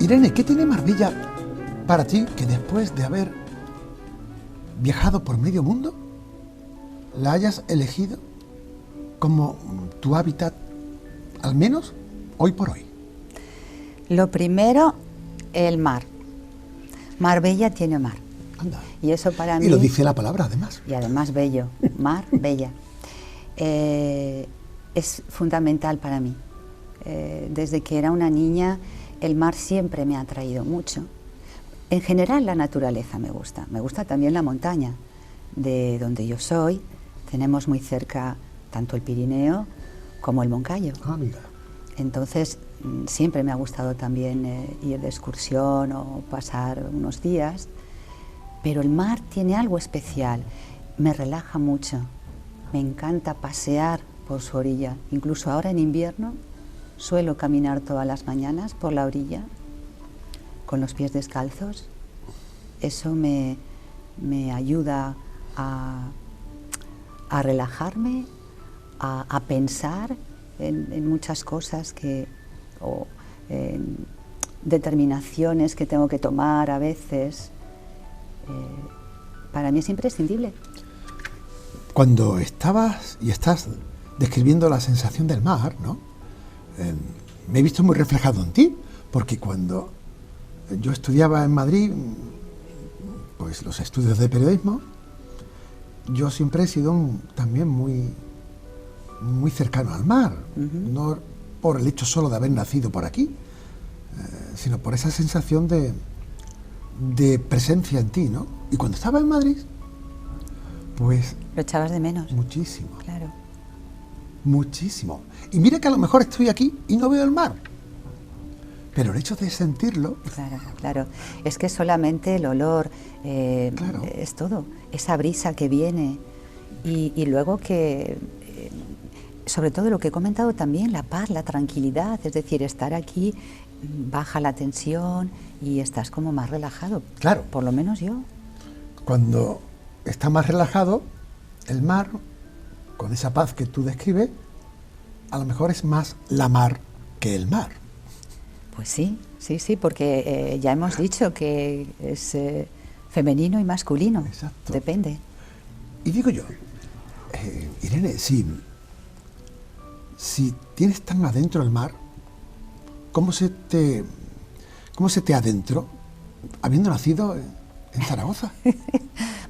Irene, ¿qué tiene Marbella para ti que después de haber viajado por medio mundo, la hayas elegido como tu hábitat, al menos hoy por hoy? Lo primero, el mar. Marbella tiene mar. Anda. Y eso para mí... Y lo dice la palabra, además. Y además bello. Mar, bella. Es fundamental para mí. Desde que era una niña, el mar siempre me ha atraído mucho. En general la naturaleza me gusta también la montaña. De donde yo soy, tenemos muy cerca tanto el Pirineo como el Moncayo. Ah, mira. Entonces siempre me ha gustado también ir de excursión o pasar unos días, pero el mar tiene algo especial, me relaja mucho, me encanta pasear por su orilla, incluso ahora en invierno suelo caminar todas las mañanas por la orilla con los pies descalzos. Eso me ayuda a relajarme, a pensar en muchas cosas o en determinaciones que tengo que tomar a veces. Para mí es imprescindible. Cuando estabas y estás describiendo la sensación del mar, ¿no? Me he visto muy reflejado en ti, porque cuando yo estudiaba en Madrid, pues los estudios de periodismo, yo siempre he sido también muy cercano al mar, no por el hecho solo de haber nacido por aquí, sino por esa sensación de presencia en ti, ¿no? Y cuando estaba en Madrid, pues... ¿Lo echabas de menos? Muchísimo. Claro. Muchísimo. Y mira que a lo mejor estoy aquí y no veo el mar, pero el hecho de sentirlo... Claro, claro. Es que solamente el olor, claro, es todo. Esa brisa que viene y luego que... sobre todo lo que he comentado también, la paz, la tranquilidad, es decir, estar aquí baja la tensión y estás como más relajado. Claro. Por lo menos yo. Cuando está más relajado, el mar, con esa paz que tú describes, a lo mejor es más la mar que el mar. Pues sí, porque ya hemos dicho que es femenino y masculino. Exacto. Depende. Y digo yo, Irene, si tienes tan adentro el mar, ¿cómo se te adentró habiendo nacido en Zaragoza?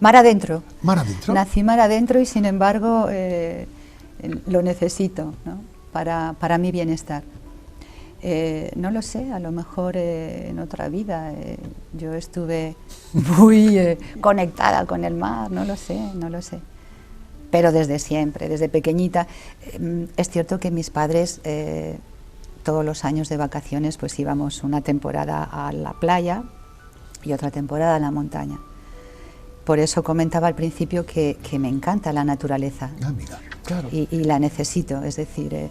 Mar adentro. Mar adentro. Nací mar adentro y sin embargo lo necesito, ¿no? para mi bienestar. No lo sé, a lo mejor en otra vida yo estuve muy conectada con el mar, no lo sé. Pero desde siempre, desde pequeñita. Es cierto que mis padres todos los años de vacaciones pues íbamos una temporada a la playa y otra temporada a la montaña. Por eso comentaba al principio que me encanta la naturaleza. Ah, mira, claro. Y la necesito, es decir,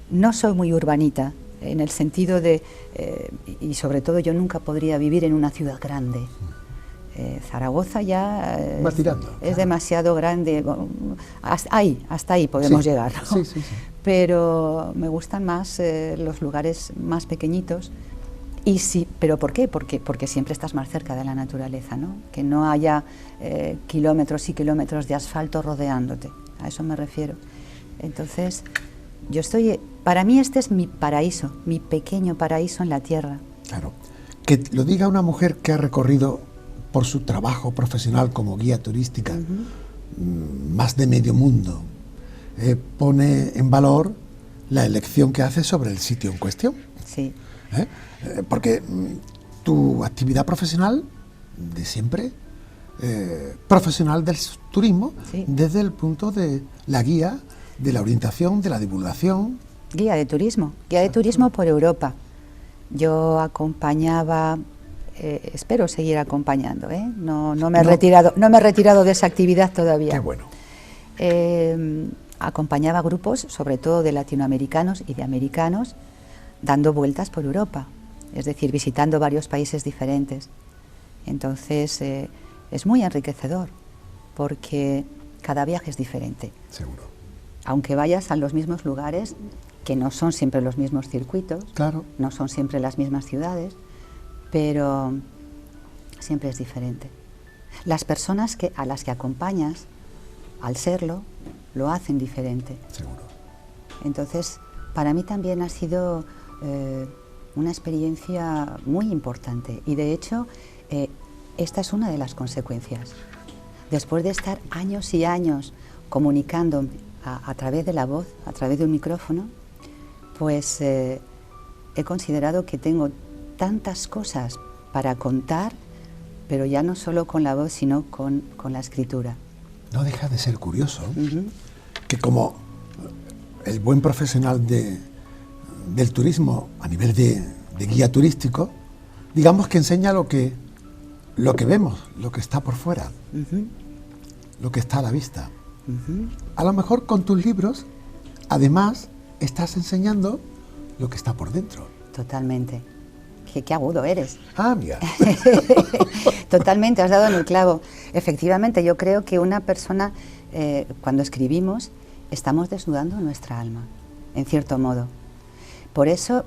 no soy muy urbanita, en el sentido de, y sobre todo yo nunca podría vivir en una ciudad grande. Zaragoza ya es demasiado grande, hasta ahí podemos llegar, ¿no? Sí. Pero me gustan más los lugares más pequeñitos. Y sí, ¿pero por qué? Porque siempre estás más cerca de la naturaleza, ¿no? Que no haya kilómetros y kilómetros de asfalto rodeándote, a eso me refiero. Entonces, para mí este es mi paraíso, mi pequeño paraíso en la tierra. Claro, que lo diga una mujer que ha recorrido por su trabajo profesional como guía turística más de medio mundo, pone en valor la elección que hace sobre el sitio en cuestión. Sí. Porque tu actividad profesional de siempre profesional del turismo, Sí. desde el punto de la guía, de la orientación, de la divulgación. Guía de turismo por Europa. Yo acompañaba, espero seguir acompañando, ¿eh? No me he retirado de esa actividad todavía. Qué bueno. Acompañaba grupos, sobre todo de latinoamericanos y de americanos, dando vueltas por Europa, es decir, visitando varios países diferentes. Entonces, es muy enriquecedor, porque cada viaje es diferente. Seguro. Aunque vayas a los mismos lugares, que no son siempre los mismos circuitos, Claro. no son siempre las mismas ciudades, pero siempre es diferente. Las personas a las que acompañas, al serlo, lo hacen diferente. Seguro. Entonces, para mí también ha sido una experiencia muy importante y de hecho esta es una de las consecuencias. Después de estar años y años comunicando a través de la voz, a través de un micrófono, pues he considerado que tengo tantas cosas para contar, pero ya no solo con la voz, sino con la escritura. No deja de ser curioso que como el buen profesional del turismo a nivel de guía turístico, digamos que enseña lo que vemos, lo que está por fuera, lo que está a la vista. A lo mejor con tus libros, además, estás enseñando lo que está por dentro. Totalmente. Qué agudo eres. Ah, mira. Totalmente, has dado en el clavo. Efectivamente, yo creo que una persona, cuando escribimos, estamos desnudando nuestra alma, en cierto modo. Por eso,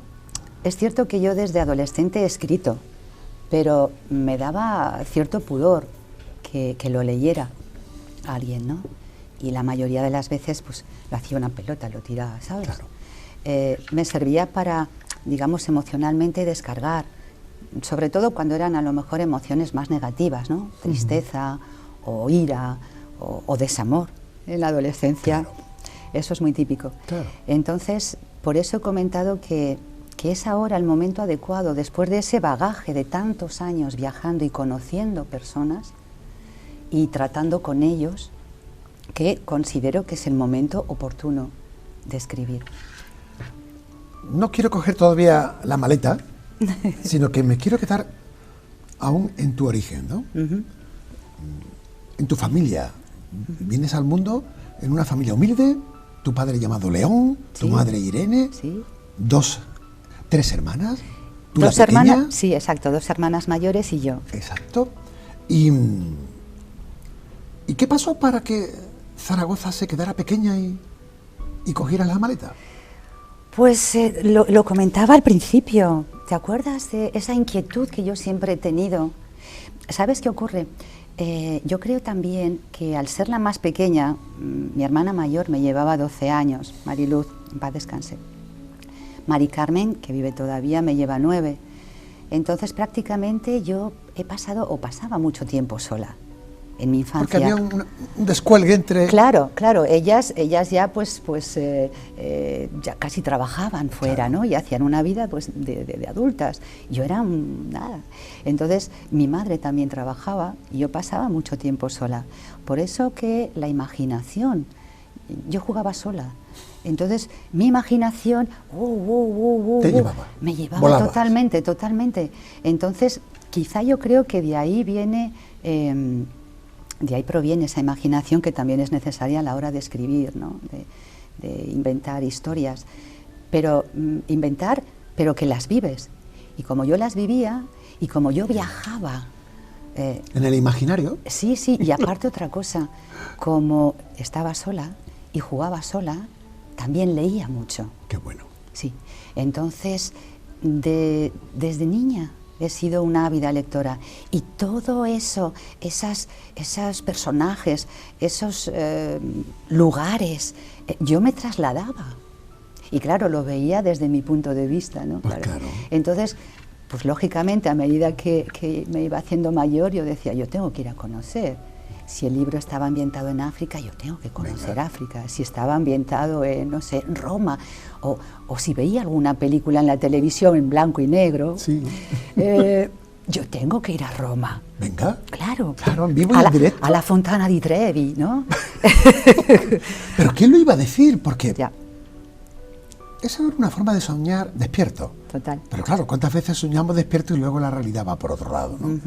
es cierto que yo desde adolescente he escrito, pero me daba cierto pudor que lo leyera alguien, ¿no? Y la mayoría de las veces, pues, lo hacía una pelota, lo tiraba, ¿sabes? Claro. Me servía para, digamos, emocionalmente descargar, sobre todo cuando eran a lo mejor emociones más negativas, ¿no? Tristeza o ira o desamor en la adolescencia. Claro. Eso es muy típico. Claro. Entonces, por eso he comentado que es ahora el momento adecuado, después de ese bagaje de tantos años viajando y conociendo personas y tratando con ellos, que considero que es el momento oportuno de escribir. No quiero coger todavía la maleta, sino que me quiero quedar aún en tu origen, ¿no? En tu familia. Vienes al mundo en una familia humilde, tu padre llamado León, tu Sí. madre Irene, Sí. 3 hermanas, tú Dos la pequeña. hermanas, sí, exacto, 2 hermanas mayores y yo. Exacto. ¿Y qué pasó para que Zaragoza se quedara pequeña y cogieras la maleta? Pues lo comentaba al principio, ¿te acuerdas de esa inquietud que yo siempre he tenido? ¿Sabes qué ocurre? Yo creo también que al ser la más pequeña, mi hermana mayor me llevaba 12 años, Mariluz, en paz descanse. Mari Carmen, que vive todavía, me lleva 9. Entonces prácticamente yo pasaba mucho tiempo sola en mi infancia. Porque había un descuelgue entre... Claro, ellas ya pues ya casi trabajaban fuera, Claro. ¿no? Y hacían una vida pues de adultas. Yo era nada. Entonces mi madre también trabajaba y yo pasaba mucho tiempo sola. Por eso que la imaginación, yo jugaba sola. Entonces mi imaginación Te llevaba. me llevaba Volabas. totalmente. Entonces quizá yo creo que de ahí viene... de ahí proviene esa imaginación que también es necesaria a la hora de escribir, ¿no? de inventar historias, pero inventar, pero que las vives. Y como yo las vivía y como yo viajaba... en el imaginario. Sí, y aparte otra cosa, como estaba sola y jugaba sola, también leía mucho. Qué bueno. Sí, entonces desde niña he sido una ávida lectora y todo eso, esos personajes, esos lugares, yo me trasladaba. Y claro, lo veía desde mi punto de vista, ¿no? Pues claro. Entonces, pues lógicamente, a medida que me iba haciendo mayor, yo decía, yo tengo que ir a conocer. Si el libro estaba ambientado en África, yo tengo que conocer Venga. África. Si estaba ambientado en, no sé, en Roma, o si veía alguna película en la televisión en blanco y negro, Sí. Yo tengo que ir a Roma. Venga. Claro. Claro, en vivo y en directo. A la Fontana di Trevi, ¿no? Pero ¿quién lo iba a decir? Porque Ya, esa era una forma de soñar despierto. total. Pero claro, ¿cuántas veces soñamos despierto y luego la realidad va por otro lado, ¿no?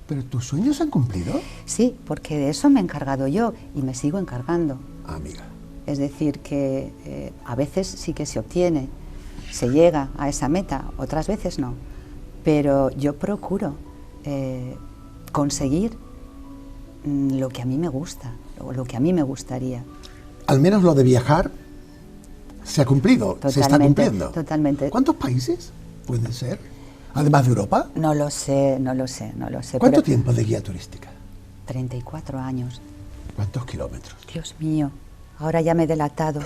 ¿Pero tus sueños se han cumplido? Sí, porque de eso me he encargado yo y me sigo encargando. Amiga. Es decir, que a veces sí que se obtiene, se llega a esa meta, otras veces no. Pero yo procuro conseguir lo que a mí me gusta, o lo que a mí me gustaría. Al menos lo de viajar se ha cumplido, se está cumpliendo. Totalmente. ¿Cuántos países pueden ser? Además de Europa. No lo sé. ¿Cuánto pero tiempo de guía turística? 34 años. ¿Cuántos kilómetros? Dios mío, ahora ya me he delatado.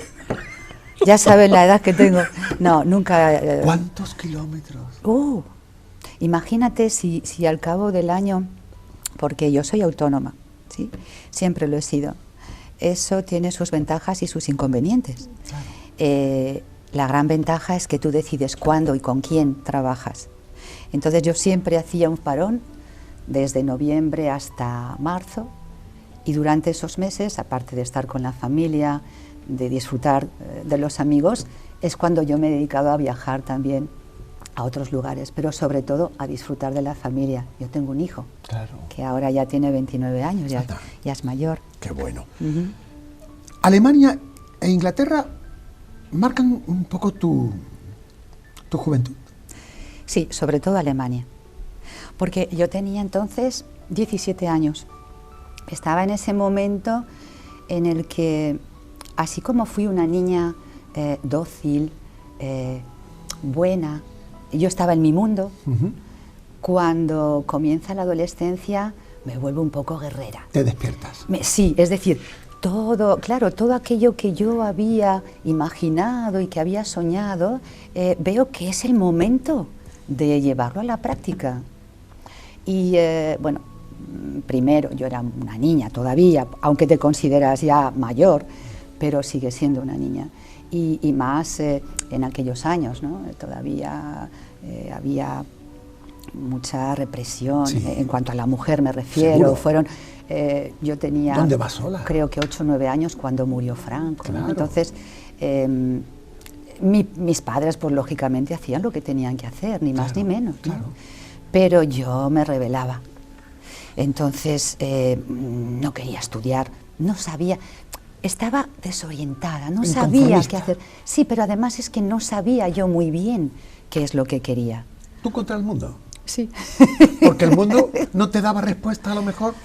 Ya sabes la edad que tengo. No, nunca... ¿Cuántos kilómetros? Imagínate si al cabo del año, porque yo soy autónoma, ¿sí? Siempre lo he sido. Eso tiene sus ventajas y sus inconvenientes. Claro. La gran ventaja es que tú decides cuándo y con quién trabajas. Entonces yo siempre hacía un parón desde noviembre hasta marzo, y durante esos meses, aparte de estar con la familia, de disfrutar de los amigos, es cuando yo me he dedicado a viajar también a otros lugares, pero sobre todo a disfrutar de la familia. Yo tengo un hijo, Claro. que ahora ya tiene 29 años, ya es mayor. Qué bueno. Alemania e Inglaterra marcan un poco tu juventud. Sí, sobre todo Alemania, porque yo tenía entonces 17 años. Estaba en ese momento en el que, así como fui una niña dócil, buena, yo estaba en mi mundo. Cuando comienza la adolescencia me vuelvo un poco guerrera. Te despiertas. Sí, es decir, todo aquello que yo había imaginado y que había soñado, veo que es el momento de llevarlo a la práctica. Y bueno, primero yo era una niña todavía, aunque te consideras ya mayor, pero sigue siendo una niña. Y más en aquellos años, ¿no? Todavía había mucha represión, Sí. En cuanto a la mujer me refiero. Seguro. Fueron, yo tenía, ¿Dónde vas sola? creo que 8 o 9 años cuando murió Franco, ¿no? Claro. Entonces mis padres pues lógicamente hacían lo que tenían que hacer, ni más ni menos, ¿no? Claro. Pero yo me rebelaba. Entonces no quería estudiar, no sabía, estaba desorientada, no sabía qué hacer. Sí, pero además es que no sabía yo muy bien qué es lo que quería. ¿Tú contra el mundo? Sí. Porque el mundo no te daba respuesta a lo mejor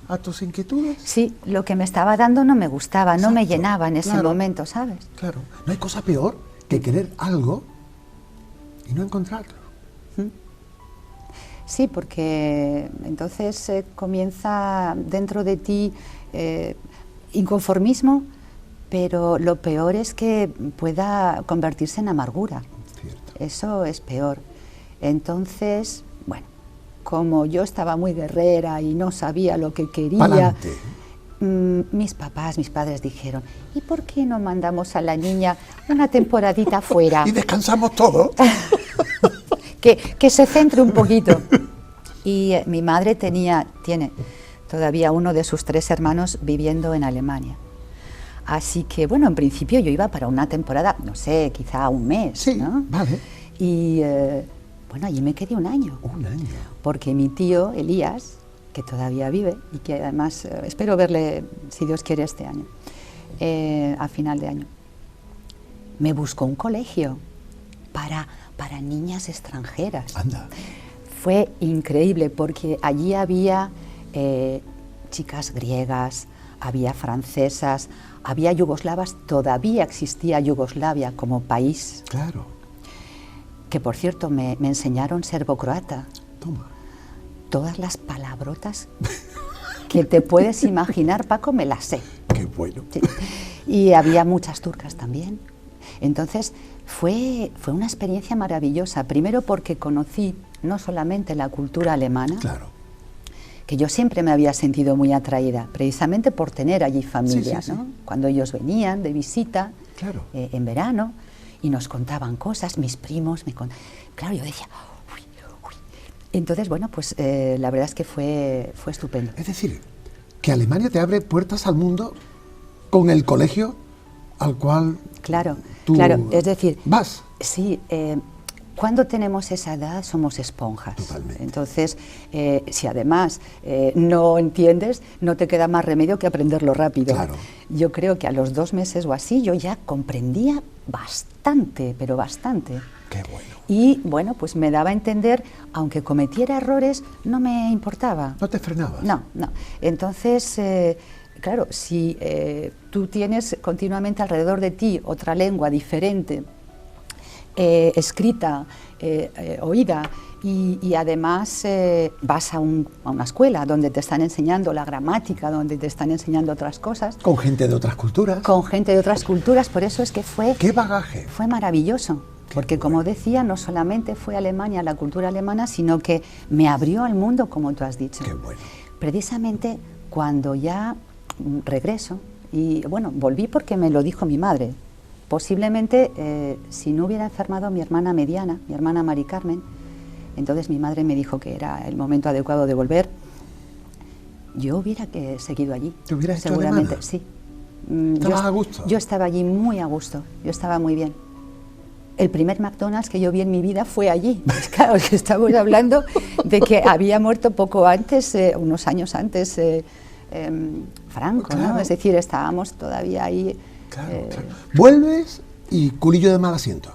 a tus inquietudes. Sí, lo que me estaba dando no me gustaba, no me Exacto, llenaba en ese claro. momento, ¿sabes? Claro. No hay cosa peor que querer algo y no encontrarlo. Sí, porque entonces comienza dentro de ti inconformismo, pero lo peor es que pueda convertirse en amargura. Cierto. Eso es peor. Entonces, bueno, como yo estaba muy guerrera y no sabía lo que quería, Pa'lante. mis padres dijeron, ¿y por qué no mandamos a la niña una temporadita fuera? Y descansamos todos. Que se centre un poquito. Y mi madre tiene todavía uno de sus 3 hermanos viviendo en Alemania. Así que, bueno, en principio yo iba para una temporada, no sé, quizá un mes, Sí, ¿no? vale. Y, bueno, allí me quedé un año. Un año. Porque mi tío, Elías, que todavía vive, y que además espero verle, si Dios quiere, este año, a final de año, me buscó un colegio para niñas extranjeras. Anda. Fue increíble porque allí había chicas griegas, había francesas, había yugoslavas, todavía existía Yugoslavia como país, Claro. que por cierto me enseñaron serbocroata. Toma. Todas las palabrotas que te puedes imaginar, Paco, me las sé. Qué bueno. Sí. Y había muchas turcas también. Entonces fue una experiencia maravillosa, primero porque conocí no solamente la cultura alemana, Claro. que yo siempre me había sentido muy atraída, precisamente por tener allí familia, Sí. ¿no? Cuando ellos venían de visita, Claro. en verano, y nos contaban cosas, mis primos me contaban. Claro, yo decía, uy, Entonces, bueno, pues la verdad es que fue estupendo. Es decir, que Alemania te abre puertas al mundo con el colegio al cual Claro, tú claro, es decir, vas. sí, cuando tenemos esa edad somos esponjas. Totalmente. Entonces, si además no entiendes, no te queda más remedio que aprenderlo rápido. Claro. Yo creo que a los 2 meses o así yo ya comprendía bastante, pero bastante. Qué bueno. Y bueno, pues me daba a entender, aunque cometiera errores, no me importaba. ¿No te frenabas? No, no. Entonces, claro, si tú tienes continuamente alrededor de ti otra lengua diferente, escrita, oída, y además vas a una escuela donde te están enseñando la gramática, donde te están enseñando otras cosas. Con gente de otras culturas. Con gente de otras culturas, por eso es que fue... ¡Qué bagaje! Fue maravilloso. Porque bueno. como decía, no solamente fue Alemania, la cultura alemana, sino que me abrió al mundo, como tú has dicho. ¡Qué bueno! Precisamente cuando ya regreso, y bueno, volví porque me lo dijo mi madre. Posiblemente, si no hubiera enfermado mi hermana mediana, mi hermana Mari Carmen, entonces mi madre me dijo que era el momento adecuado de volver, yo hubiera seguido allí. ¿Te hubieras hecho seguramente, alemana? sí. ¿Estabas a gusto? Yo estaba allí muy a gusto, yo estaba muy bien. El primer McDonald's que yo vi en mi vida fue allí. Claro, que estamos hablando de que había muerto poco antes, unos años antes, Franco, Claro. ¿no? Es decir, estábamos todavía ahí. Claro, claro. Vuelves y culillo de mal asiento.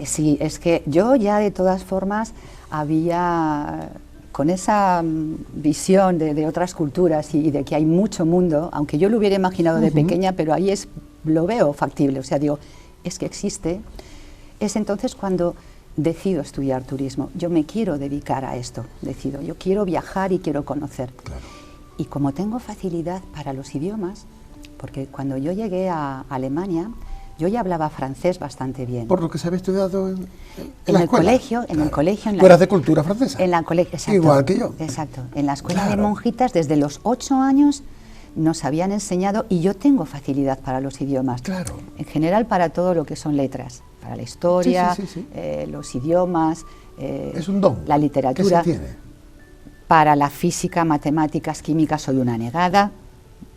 Sí, es que yo ya de todas formas había, con esa visión de otras culturas y de que hay mucho mundo, aunque yo lo hubiera imaginado de pequeña, pero ahí lo veo factible, o sea, digo, es que existe. Es entonces cuando decido estudiar turismo. Yo me quiero dedicar a esto, decido. Yo quiero viajar y quiero conocer. Claro. Y como tengo facilidad para los idiomas, porque cuando yo llegué a Alemania, yo ya hablaba francés bastante bien. Por lo que se había estudiado en En la el escuela. colegio, en el Claro. colegio, en Tú la- eras de cultura francesa. En la colegio, exacto. Igual que yo. Exacto. En la escuela de Claro. monjitas, desde los 8 años, nos habían enseñado, y yo tengo facilidad para los idiomas. Claro. En general, para todo lo que son letras, para la historia, Sí, sí, sí. los idiomas, Es un don. la literatura. ¿Qué se tiene? Para la física, matemáticas, química, soy una negada.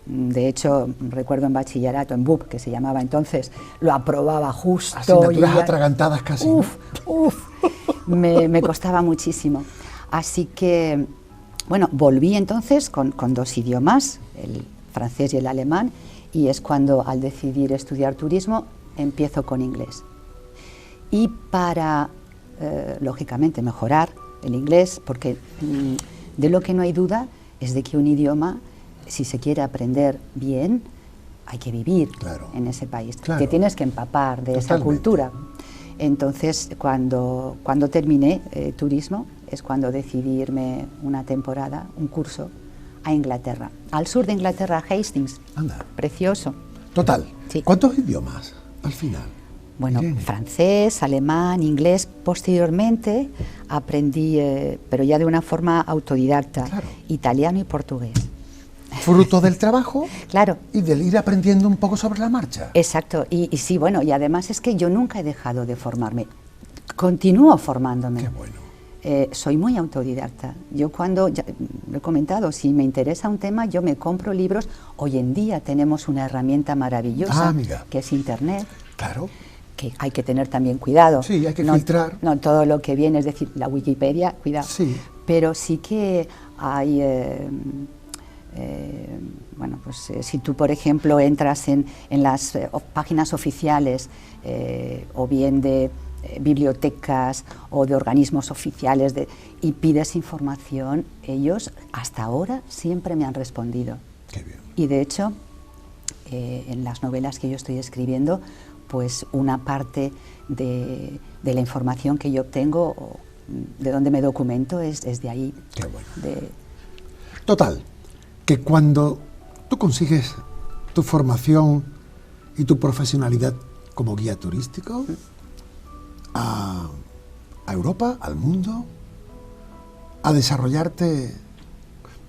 De hecho, recuerdo en bachillerato, en BUP, que se llamaba entonces, lo aprobaba justo. Asignaturas y ya- atragantadas casi. ¿no? Uf, me costaba muchísimo. Así que, bueno, volví entonces con 2 idiomas, el francés y el alemán, y es cuando al decidir estudiar turismo empiezo con inglés. Y para, lógicamente, mejorar el inglés, porque de lo que no hay duda es de que un idioma, si se quiere aprender bien, hay que vivir Claro. en ese país. Claro. Te tienes que empapar de esa Totalmente. cultura. Entonces, cuando terminé turismo, es cuando decidí irme una temporada, un curso, a Inglaterra. Al sur de Inglaterra, Hastings. Anda. Precioso. Total. Sí. ¿Cuántos idiomas al final? Bueno, Irene. francés, alemán, inglés. Posteriormente aprendí, pero ya de una forma autodidacta, Claro. italiano y portugués. Fruto del trabajo Claro, y del ir aprendiendo un poco sobre la marcha. exacto. Y sí, bueno, y además es que yo nunca he dejado de formarme. Continúo formándome. Qué bueno. Soy muy autodidacta. Yo cuando, ya lo he comentado, si me interesa un tema, yo me compro libros. Hoy en día tenemos una herramienta maravillosa, amiga. que es Internet, Claro. que hay que tener también cuidado. Sí, hay que no, filtrar. No todo lo que viene, es decir, la Wikipedia, cuidado. Sí. Pero sí que hay, bueno, pues si tú, por ejemplo, entras en las páginas oficiales o bien de bibliotecas o de organismos oficiales y pides información, ellos hasta ahora siempre me han respondido. Qué bien. Y de hecho, en las novelas que yo estoy escribiendo, pues una parte de la información que yo obtengo, o de donde me documento, es de ahí. Qué bueno. de- Total, que cuando tú consigues tu formación y tu profesionalidad como guía turístico a Europa, al mundo, a desarrollarte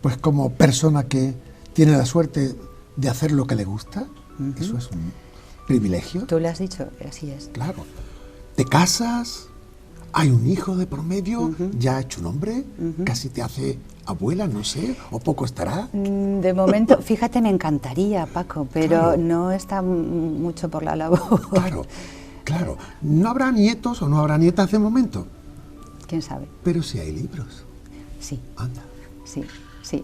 pues como persona que tiene la suerte de hacer lo que le gusta, eso es un privilegio, Tú lo has dicho, así es. claro. Te casas, Hay un hijo de por medio, ya ha hecho un hombre, casi te hace abuela, no sé, o poco estará. De momento, fíjate, me encantaría, Paco, pero Claro. no está mucho por la labor. Claro, claro. No habrá nietos o no habrá nietas de momento, ¿Quién sabe? pero sí hay libros. Sí, Anda. sí, sí.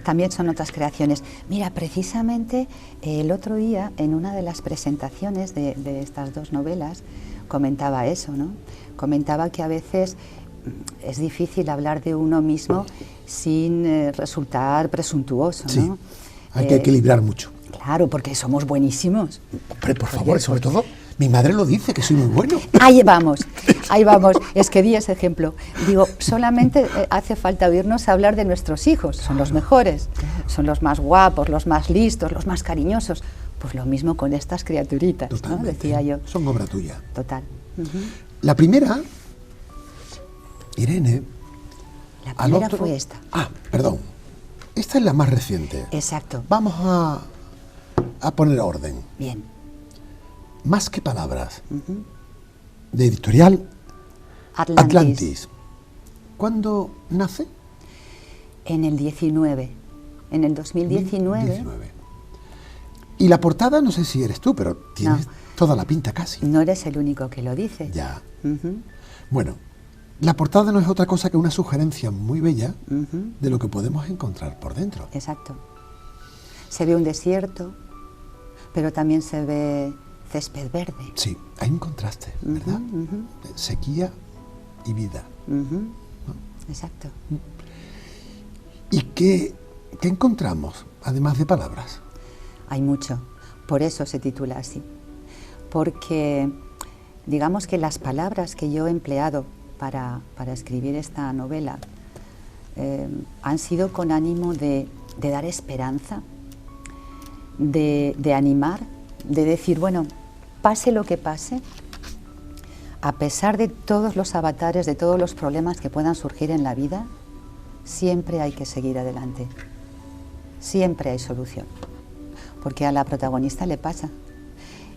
También son otras creaciones. Mira, precisamente el otro día, en una de las presentaciones de estas dos novelas, comentaba eso, ¿no? Comentaba que a veces es difícil hablar de uno mismo sin resultar presuntuoso, ¿no? Sí, hay que equilibrar mucho. Claro, porque somos buenísimos. Hombre, por favor, y sobre todo, mi madre lo dice, que soy muy bueno. Ahí vamos, ahí vamos. Es que di ese ejemplo. Digo, solamente hace falta oírnos hablar de nuestros hijos. Son los mejores, son los más guapos, los más listos, los más cariñosos. Pues lo mismo con estas criaturitas, ¿no? Totalmente. Decía yo. Son obra tuya. Total. La primera, Irene. La al primera otro- fue esta. Ah, perdón. Esta es la más reciente. Exacto. Vamos a poner orden. Bien. Más que palabras. De editorial Atlantis. ¿Cuándo nace? En el 19. En el 2019. 19. Y la portada, no sé si eres tú, pero tienes No. toda la pinta casi. No eres el único que lo dice. Ya. Ujú, Bueno, la portada no es otra cosa que una sugerencia muy bella ujú. de lo que podemos encontrar por dentro. Exacto. Se ve un desierto, pero también se ve césped verde. Sí, hay un contraste, ¿verdad? Sequía y vida. Ujú. Exacto. ¿Y qué encontramos, además de palabras? Hay mucho. Por eso se titula así. Porque digamos que las palabras que yo he empleado para escribir esta novela han sido con ánimo de dar esperanza, de animar, de decir, bueno, pase lo que pase, a pesar de todos los avatares, de todos los problemas que puedan surgir en la vida, siempre hay que seguir adelante. Siempre hay solución. Porque a la protagonista le pasa.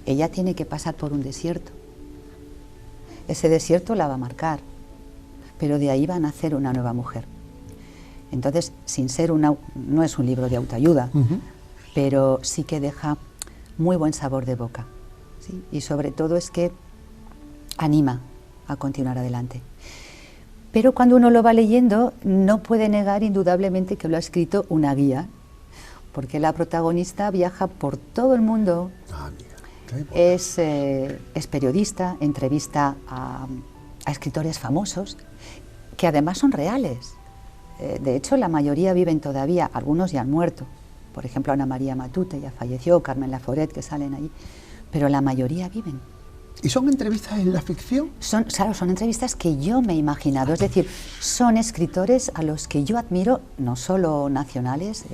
Ella tiene que pasar por un desierto. Ese desierto la va a marcar, pero de ahí va a nacer una nueva mujer. Entonces, sin ser no es un libro de autoayuda, pero sí que deja muy buen sabor de boca, ¿sí? Y sobre todo es que anima a continuar adelante. Pero cuando uno lo va leyendo, no puede negar indudablemente que lo ha escrito una guía, porque la protagonista viaja por todo el mundo. Ah, mira, qué bueno. Es periodista, entrevista a escritores famosos, que además son reales. De hecho, la mayoría viven todavía, algunos ya han muerto. Por ejemplo, Ana María Matute ya falleció, Carmen Laforet, que salen allí. Pero la mayoría viven. ¿Y son entrevistas en la ficción? Claro, son entrevistas que yo me he imaginado. Es decir, son escritores a los que yo admiro, no solo nacionales,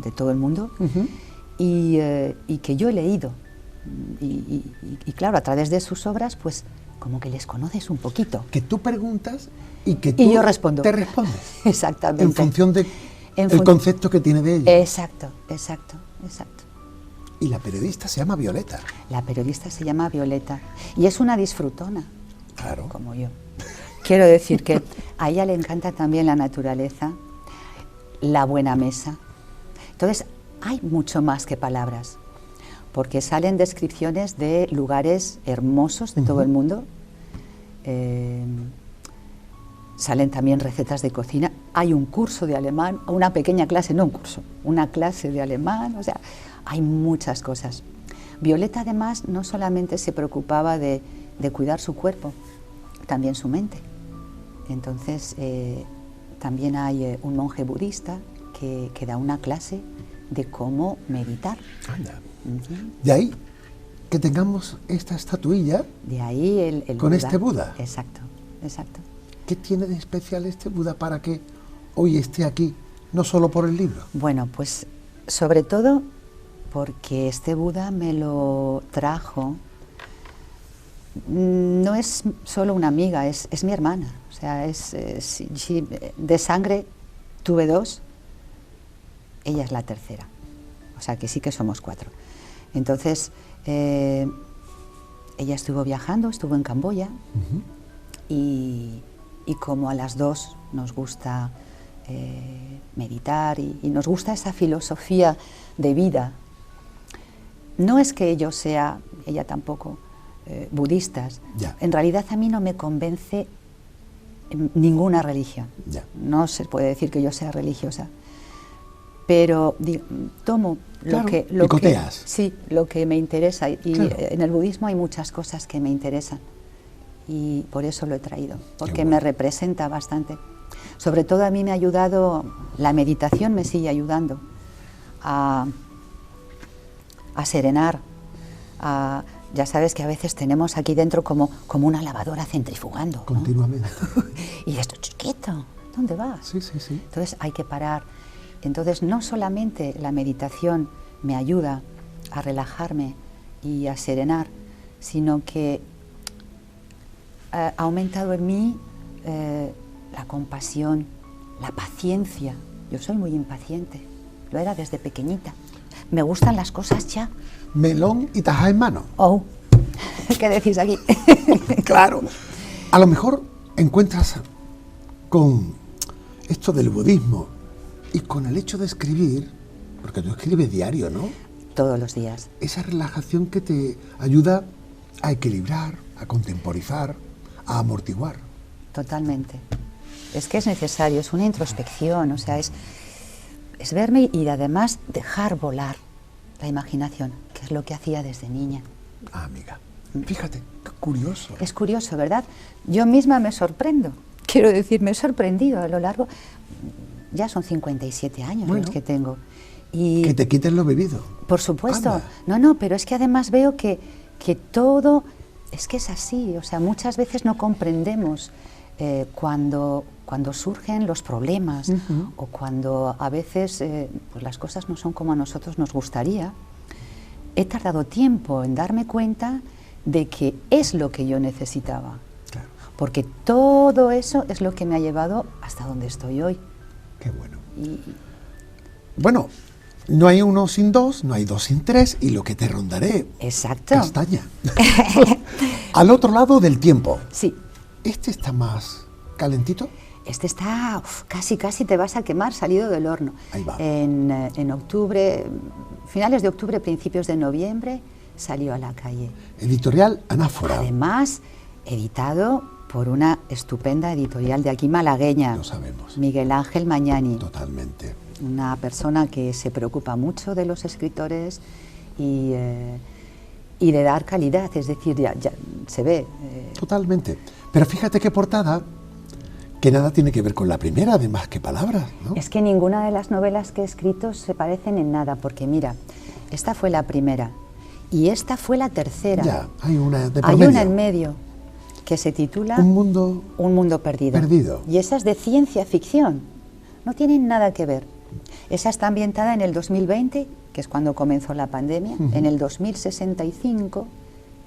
de todo el mundo, y que yo he leído. Y claro, a través de sus obras, pues como que les conoces un poquito. Que tú preguntas y que tú yo respondo. te respondes. Exactamente. En función de el concepto que tiene de ella. Exacto, exacto, exacto. Y la periodista se llama Violeta. La periodista se llama Violeta y es una disfrutona, Claro. como yo. Quiero decir que a ella le encanta también la naturaleza, la buena mesa. Entonces, hay mucho más que palabras, porque salen descripciones de lugares hermosos de todo el mundo. Salen también recetas de cocina. Hay un curso de alemán, una pequeña clase, no un curso, una clase de alemán, o sea, hay muchas cosas. Violeta además no solamente se preocupaba de cuidar su cuerpo, también su mente. Entonces también hay un monje budista que da una clase de cómo meditar. Anda. De ahí que tengamos esta estatuilla De ahí el con Buda. este Buda. Exacto, exacto. ¿Qué tiene de especial este Buda para que hoy esté aquí, no solo por el libro? Bueno, pues sobre todo porque este Buda me lo trajo, no es solo una amiga, es mi hermana. O sea, de sangre tuve 2, ella es la tercera. O sea, que sí que somos 4. Entonces, ella estuvo viajando, estuvo en Camboya, y como a las dos nos gusta meditar y nos gusta esa filosofía de vida. No es que yo sea, ella tampoco, budistas. Ya. En realidad a mí no me convence ninguna religión. Ya. No se puede decir que yo sea religiosa. Pero tomo Claro, lo que picoteas. sí, lo que me interesa. Y Claro. en el budismo hay muchas cosas que me interesan. Y por eso lo he traído, porque bueno. me representa bastante. Sobre todo a mí me ha ayudado, la meditación me sigue ayudando a serenar, ya sabes que a veces tenemos aquí dentro como una lavadora centrifugando, ¿no? Continuamente. Y esto, chiquito, ¿dónde vas? Sí, sí, sí. Entonces hay que parar. Entonces no solamente la meditación me ayuda a relajarme y a serenar, sino que ha aumentado en mí la compasión, la paciencia. Yo soy muy impaciente, lo era desde pequeñita. Me gustan las cosas ya. Melón y taja en mano. Oh, ¿qué decís aquí? Claro. A lo mejor encuentras con esto del budismo y con el hecho de escribir, porque tú escribes diario, ¿no? Todos los días. Esa relajación que te ayuda a equilibrar, a contemporizar, a amortiguar. Totalmente. Es que es necesario, es una introspección, o sea, es verme y además dejar volar la imaginación, que es lo que hacía desde niña. Ah, amiga, fíjate, qué curioso. Es curioso, ¿verdad? Yo misma me sorprendo. Quiero decir, me he sorprendido a lo largo... Ya son 57 años Bueno, los que tengo. Y que te quiten lo bebido. por supuesto. Anda. No, pero es que además veo que todo... Es que es así, o sea, muchas veces no comprendemos cuando surgen los problemas o cuando a veces pues las cosas no son como a nosotros nos gustaría. He tardado tiempo en darme cuenta de que es lo que yo necesitaba, Claro, porque todo eso es lo que me ha llevado hasta donde estoy hoy. qué bueno. Y Bueno, no hay uno sin dos, no hay dos sin tres, y lo que te rondaré, exacto. castaña. Al otro lado del tiempo. Sí, ¿Este está más calentito? este está casi te vas a quemar salido del horno. Ahí va. En octubre, finales de octubre, principios de noviembre, salió a la calle. Editorial Anáfora. Además, editado por una estupenda editorial de aquí malagueña, Lo sabemos. Miguel Ángel Mañani, Totalmente. una persona que se preocupa mucho de los escritores y de dar calidad, es decir, ya se ve. Totalmente. Pero fíjate qué portada, que nada tiene que ver con la primera, de Más que Palabras, ¿no? Es que ninguna de las novelas que he escrito se parecen en nada, porque mira, esta fue la primera y esta fue la tercera. Ya, hay una de por Hay medio. una en medio que se titula Un mundo Un mundo perdido. perdido. Y esa es de ciencia ficción, no tienen nada que ver. Esa está ambientada en el 2020, que es cuando comenzó la pandemia, en el 2065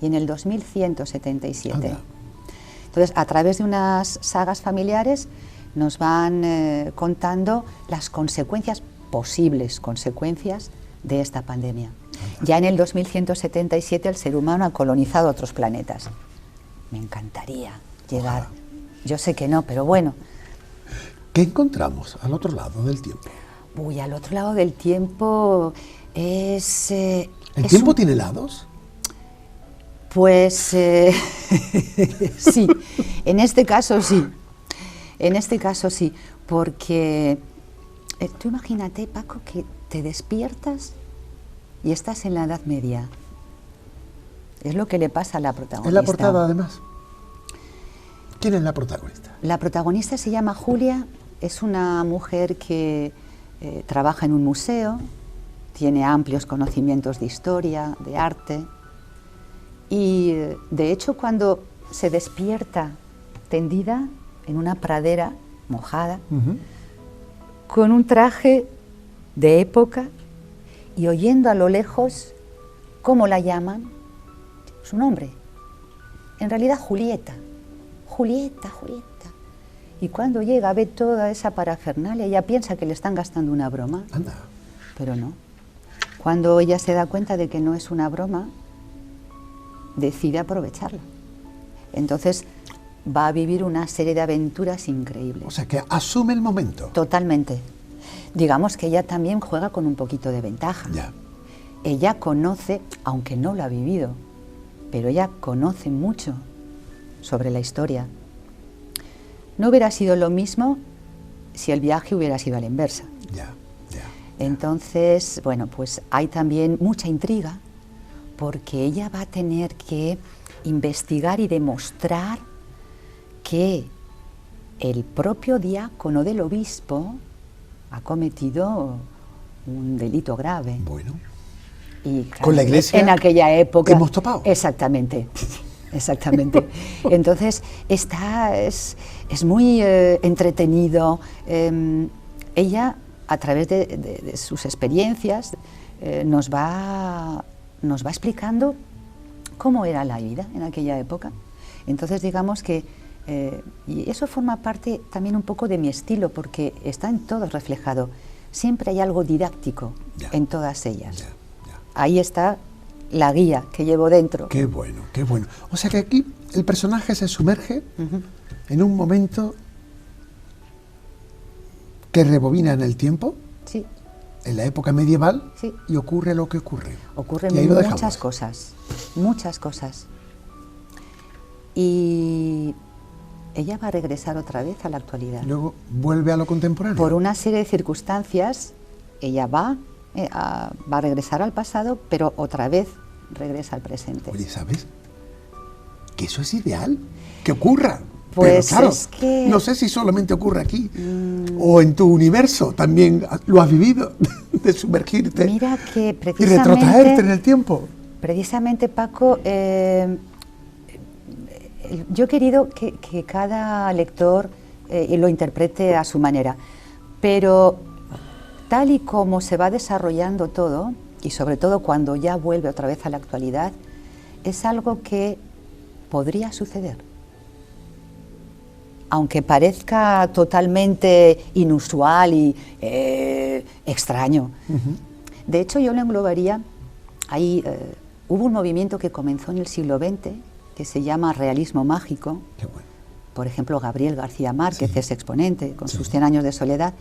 y en el 2177. Anda. Entonces, a través de unas sagas familiares nos van contando las consecuencias, posibles consecuencias de esta pandemia. Ya en el 2177 el ser humano ha colonizado otros planetas. Me encantaría llegar. Ojalá. Yo sé que no, pero bueno. ¿Qué encontramos al otro lado del tiempo? Uy, al otro lado del tiempo es... ¿El es tiempo un- tiene lados? Pues sí, en este caso sí. En este caso sí, porque tú imagínate, Paco, que te despiertas y estás en la Edad Media. Es lo que le pasa a la protagonista. En la portada, además. ¿Quién es la protagonista? La protagonista se llama Julia, es una mujer que trabaja en un museo, tiene amplios conocimientos de historia, de arte, y de hecho cuando se despierta tendida en una pradera mojada, con un traje de época y oyendo a lo lejos cómo la llaman, su nombre, en realidad Julieta. Julieta. Y cuando llega ve toda esa parafernalia, ella piensa que le están gastando una broma, Anda. pero no. Cuando ella se da cuenta de que no es una broma, decide aprovecharla. Entonces va a vivir una serie de aventuras increíbles. O sea, que asume el momento. Totalmente. Digamos que ella también juega con un poquito de ventaja. Ya. Ella conoce, aunque no lo ha vivido, pero ella conoce mucho sobre la historia. No hubiera sido lo mismo si el viaje hubiera sido a la inversa. Ya. Entonces, bueno, pues hay también mucha intriga, porque ella va a tener que investigar y demostrar que el propio diácono del obispo ha cometido un delito grave. Bueno. Y claro, con la Iglesia en aquella época hemos topado. Exactamente. Entonces es muy entretenido. Ella, a través de sus experiencias, nos va explicando cómo era la vida en aquella época. Entonces, digamos que y eso forma parte también un poco de mi estilo, porque está en todo reflejado. Siempre hay algo didáctico en todas ellas. Ahí está la guía que llevo dentro. Qué bueno, qué bueno. O sea que aquí el personaje se sumerge en un momento que rebobina en el tiempo, sí, en la época medieval, sí, y ocurre lo que ocurre. Ocurren y ahí lo muchas cosas. Y ella va a regresar otra vez a la actualidad. Luego vuelve a lo contemporáneo. Por una serie de circunstancias, ella va a regresar al pasado, pero otra vez regresa al presente. Oye, ¿sabes? Que eso es ideal, que ocurra. Pues pero claro, es que... no sé si solamente ocurre aquí o en tu universo también lo has vivido, de sumergirte. Mira que y retrotraerte en el tiempo. Precisamente, Paco, yo he querido que cada lector lo interprete a su manera, pero tal y como se va desarrollando todo, y sobre todo cuando ya vuelve otra vez a la actualidad, es algo que podría suceder. Aunque parezca totalmente inusual y extraño. De hecho, yo lo englobaría, hubo un movimiento que comenzó en el siglo XX, que se llama realismo mágico. Qué bueno. Por ejemplo, Gabriel García Márquez es exponente, con sus 100 años de soledad.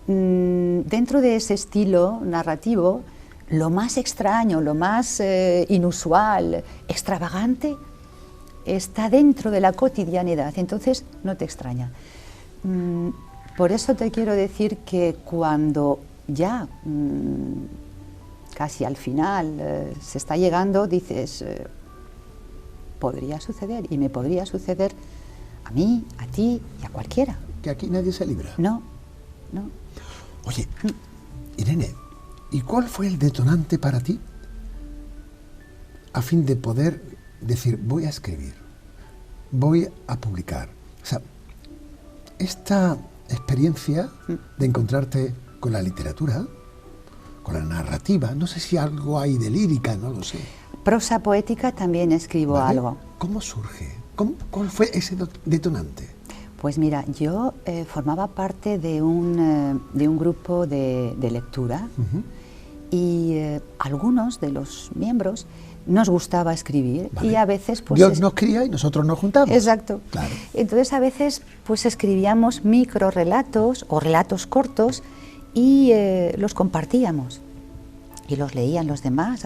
Dentro de ese estilo narrativo, lo más extraño, lo más inusual, extravagante, está dentro de la cotidianidad, entonces no te extraña. Por eso te quiero decir que cuando ya casi al final se está llegando, dices, podría suceder, y me podría suceder a mí, a ti y a cualquiera. Que aquí nadie se libra. No. Oye, Irene, ¿y cuál fue el detonante para ti a fin de poder decir, voy a escribir, voy a publicar? O sea, esta experiencia de encontrarte con la literatura, con la narrativa, no sé si algo hay de lírica, no lo sé. Prosa poética también escribo algo. ¿Cómo surge? ¿Cuál fue ese detonante? Pues mira, yo formaba parte de un grupo de lectura y algunos de los miembros nos gustaba escribir y a veces... pues Dios nos cría y nosotros nos juntamos. Exacto. Claro. Entonces a veces pues escribíamos microrelatos o relatos cortos y los compartíamos. Y los leían los demás.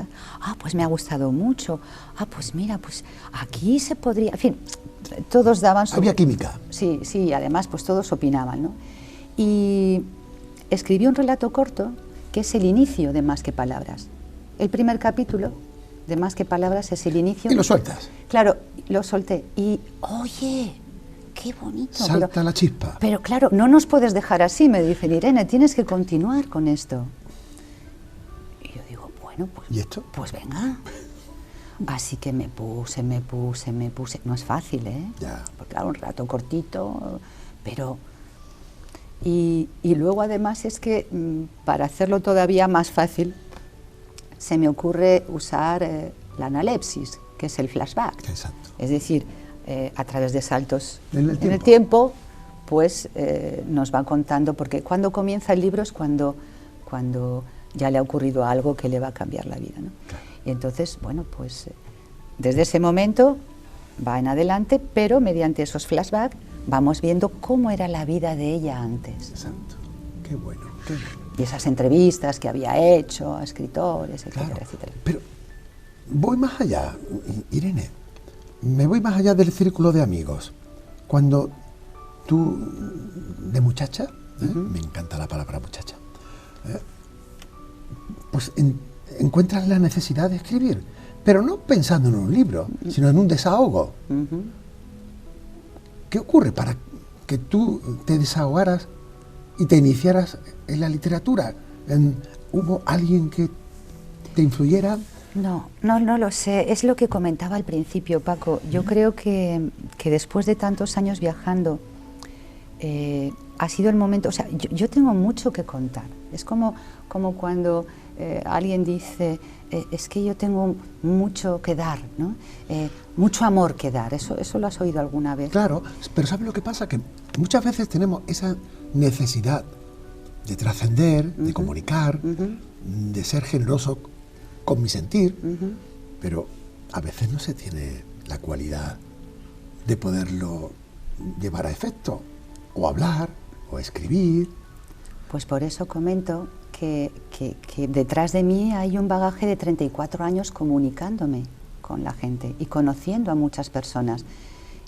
Pues me ha gustado mucho. Pues mira, pues aquí se podría... En fin, todos daban su... Había química. Sí, además pues todos opinaban, ¿no? Y escribí un relato corto que es el inicio de Más que Palabras. El primer capítulo de Más que Palabras es el inicio... Y lo sueltas. Claro, lo solté. Y, oye, qué bonito. Salta la chispa. Pero claro, no nos puedes dejar así, me dicen, Irene, tienes que continuar con esto. Y yo digo, bueno, pues... ¿Y esto? Pues venga. Así que me puse. No es fácil, ¿eh? Ya. Porque claro, un rato cortito, pero... Y luego además es que para hacerlo todavía más fácil, se me ocurre usar la analepsis, que es el flashback. Exacto. Es decir, a través de saltos en el tiempo, pues nos va contando, porque cuando comienza el libro es cuando ya le ha ocurrido algo que le va a cambiar la vida, ¿no? Claro. Y entonces, bueno, pues desde ese momento va en adelante, pero mediante esos flashbacks vamos viendo cómo era la vida de ella antes. Exacto. Qué bueno, qué bueno. Y esas entrevistas que había hecho a escritores, etcétera, Claro, etcétera. pero voy más allá, Irene, me voy más allá del círculo de amigos. Cuando tú, de muchacha, me encanta la palabra muchacha, pues encuentras la necesidad de escribir, pero no pensando en un libro, sino en un desahogo. ¿Qué ocurre para que tú te desahogaras y te iniciaras en la literatura? ¿Hubo alguien que te influyera? No lo sé. Es lo que comentaba al principio, Paco. Yo creo que después de tantos años viajando, ha sido el momento. O sea, yo tengo mucho que contar. Es como cuando alguien dice, es que yo tengo mucho que dar, ¿no? Mucho amor que dar. ¿Eso lo has oído alguna vez? Claro, pero ¿sabes lo que pasa? Que muchas veces tenemos esa necesidad de trascender, de comunicar, de ser generoso con mi sentir, pero a veces no se tiene la cualidad de poderlo llevar a efecto, o hablar, o escribir. Pues por eso comento que detrás de mí hay un bagaje de 34 años comunicándome con la gente y conociendo a muchas personas.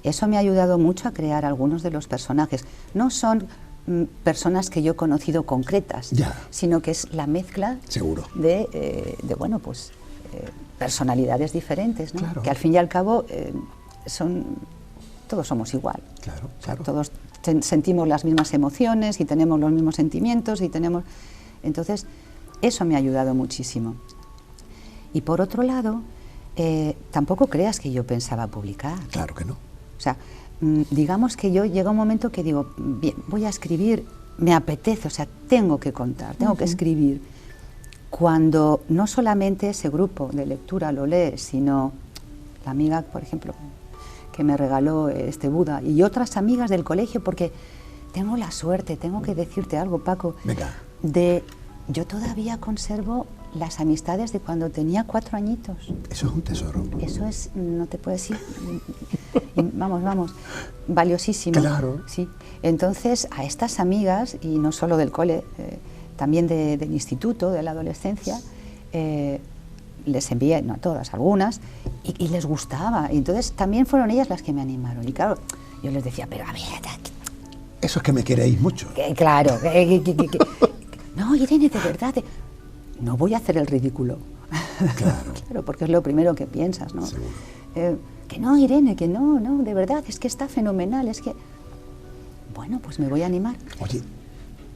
Eso me ha ayudado mucho a crear algunos de los personajes. No son personas que yo he conocido concretas, sino que es la mezcla Seguro. de personalidades diferentes, ¿no? Claro. Que al fin y al cabo todos somos igual. Claro, O sea, claro. todos sentimos las mismas emociones y tenemos los mismos sentimientos entonces eso me ha ayudado muchísimo. Y por otro lado, tampoco creas que yo pensaba publicar. Claro que no. O sea, digamos que yo llega un momento que digo, bien, voy a escribir, me apetece, o sea, tengo que contar, tengo que escribir. Cuando no solamente ese grupo de lectura lo lee, sino la amiga, por ejemplo, que me regaló este Buda y otras amigas del colegio, porque tengo la suerte, tengo que decirte algo, Paco, Venga. Yo todavía conservo las amistades de cuando tenía 4 añitos. Eso es un tesoro. Eso es, no te puedo decir, vamos, valiosísimo. Claro. Sí. Entonces, a estas amigas, y no solo del cole, también del instituto, de la adolescencia, les envié, no a todas, algunas, y les gustaba. Y entonces también fueron ellas las que me animaron. Y claro, yo les decía, pero a ver... Eso es que me queréis mucho. Claro. No, Irene, de verdad, no voy a hacer el ridículo. Claro. Claro, porque es lo primero que piensas, ¿no? Seguro. Que no, Irene, que no, de verdad, es que está fenomenal, es que... Bueno, pues me voy a animar. Oye,